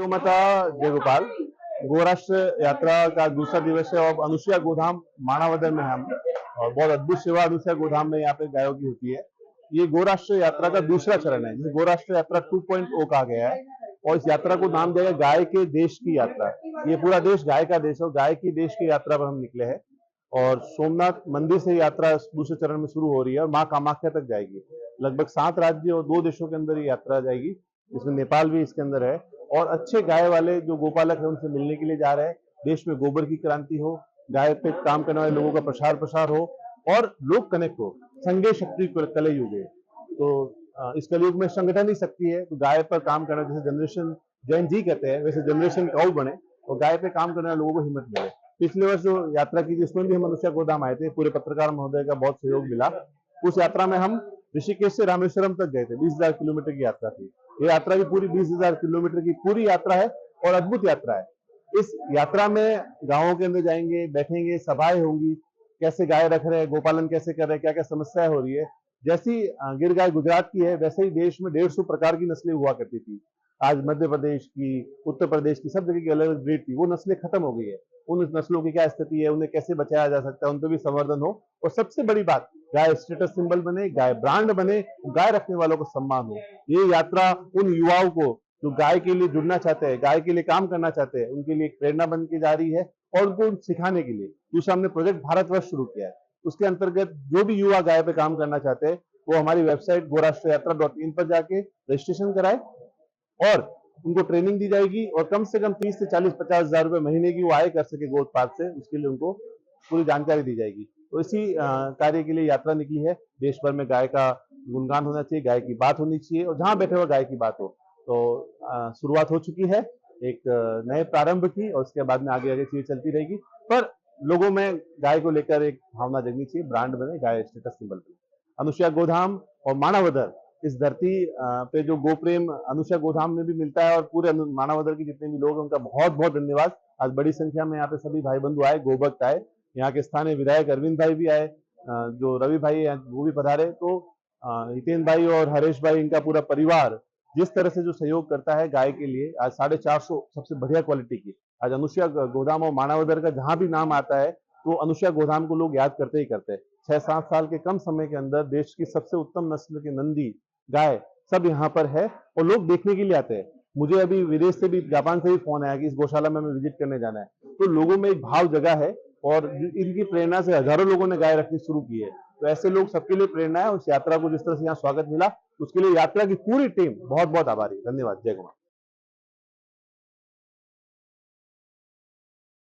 माता जय गोपाल। गोराष्ट्र यात्रा का दूसरा दिवस है और अनुसुईया गोधाम माणावदर में हम और बहुत अद्भुत सेवा अनुसुईया गोधाम में यहाँ पे गायों की होती है। ये गोराष्ट्र यात्रा का दूसरा चरण है जिसे गोराष्ट्र यात्रा 2.0 कहा गया है और इस यात्रा को नाम दिया गया गाय के देश की यात्रा। ये पूरा देश गाय का देश है और गाय की देश की यात्रा पर हम निकले हैं और सोमनाथ मंदिर से यात्रा दूसरे चरण में शुरू हो रही है और माँ कामाख्या तक जाएगी। लगभग 7 राज्य और 2 देशों के अंदर ये यात्रा जाएगी, इसमें नेपाल भी इसके अंदर है। और अच्छे गाय वाले जो गोपालक है उनसे मिलने के लिए जा रहे हैं। देश में गोबर की क्रांति हो, गाय पे काम करने वाले लोगों का प्रसार प्रसार हो और लोग कनेक्ट हो। संघे शक्ति कले युगे, तो इस कलयुग में संगठन ही शक्ति है। तो गाय पर काम करना, जैसे जनरेशन जैन जी कहते हैं वैसे जनरेशन काउ बने और गाय पे काम करने वाले लोगों को हिम्मत मिले। पिछले वर्ष जो यात्रा की थी उसमें भी हम अनुसुईया गोधाम आए थे, पूरे पत्रकार महोदय का बहुत सहयोग मिला। उस यात्रा में हम ऋषिकेश से रामेश्वरम तक गए थे। 20,000 किलोमीटर की यात्रा थी। ये यात्रा भी पूरी 20,000 किलोमीटर की पूरी यात्रा है और अद्भुत यात्रा है। इस यात्रा में गांवों के अंदर जाएंगे, बैठेंगे, सभाएं होंगी, कैसे गाय रख रहे हैं, गोपालन कैसे कर रहे हैं, क्या क्या समस्याएं हो रही है। जैसी गिर गाय गुजरात की है वैसे ही देश में 150 प्रकार की नस्लें हुआ करती थी। आज मध्य प्रदेश की, उत्तर प्रदेश की, सब जगह की अलग अलग ब्रीड थी, वो नस्लें खत्म हो गई है। उन नस्लों की क्या स्थिति है, उन्हें कैसे बचाया जा सकता है, उन पर भी संवर्धन हो और सबसे बड़ी बात, गाय स्टेटस सिंबल बने, गाय ब्रांड बने, गाय रखने वालों को सम्मान हो। ये यात्रा उन युवाओं को जो गाय के लिए जुड़ना चाहते हैं, गाय के लिए काम करना चाहते हैं, उनके लिए एक प्रेरणा बन के जा रही है और उनको सिखाने के लिए दूसरा हमने प्रोजेक्ट भारतवर्ष शुरू किया है। उसके अंतर्गत जो भी युवा गाय पे काम करना चाहते हैं वो हमारी वेबसाइट goraashtraYatra.in पर जाके रजिस्ट्रेशन कराए और उनको ट्रेनिंग दी जाएगी और कम से कम 30 से 40-50 हजार रुपए महीने की वो आय कर सके गोपालन से, उसके लिए उनको पूरी जानकारी दी जाएगी। तो इसी कार्य के लिए यात्रा निकली है। देश भर में गाय का गुणगान होना चाहिए, गाय की बात होनी चाहिए और जहां बैठे हुए गाय की बात हो। तो शुरुआत हो चुकी है एक नए प्रारंभ की और उसके बाद में आगे आगे चीजें चलती रहेगी, पर लोगों में गाय को लेकर एक भावना जगनी चाहिए, ब्रांड बने, गाय स्टेटस सिंबल बने। अनुसुईया गोधाम और माणावदर इस धरती पे जो गोप्रेम अनुसुईया गोधाम में भी मिलता है और पूरे माणावदर के जितने भी लोग हैं उनका बहुत बहुत धन्यवाद। आज बड़ी संख्या में यहाँ पे सभी भाई बंधु आए, गोभक्त आए, यहाँ के स्थानीय विधायक अरविंद भाई भी आए, जो रवि भाई है वो भी पधारे। तो हितेन भाई और हरेश भाई, इनका पूरा परिवार जिस तरह से जो सहयोग करता है गाय के लिए, आज 450 सबसे बढ़िया क्वालिटी की, आज अनुसुईया गोधाम और माणावदर का जहां भी नाम आता है तो अनुसुईया गोधाम को लोग याद करते ही करते हैं। 6-7 साल के कम समय के अंदर देश की सबसे उत्तम नस्ल के नंदी गाय सब यहाँ पर है और लोग देखने के लिए आते हैं। मुझे अभी विदेश से भी, जापान से भी फोन आया कि इस गौशाला में हमें विजिट करने जाना है। तो लोगों में एक भाव जगह है और इनकी प्रेरणा से हजारों लोगों ने गाय रखनी शुरू की है। तो ऐसे लोग सबके लिए प्रेरणा है। उस यात्रा को जिस तरह से यहाँ स्वागत मिला उसके लिए यात्रा की पूरी टीम बहुत बहुत आभारी। धन्यवाद। जय कुमार।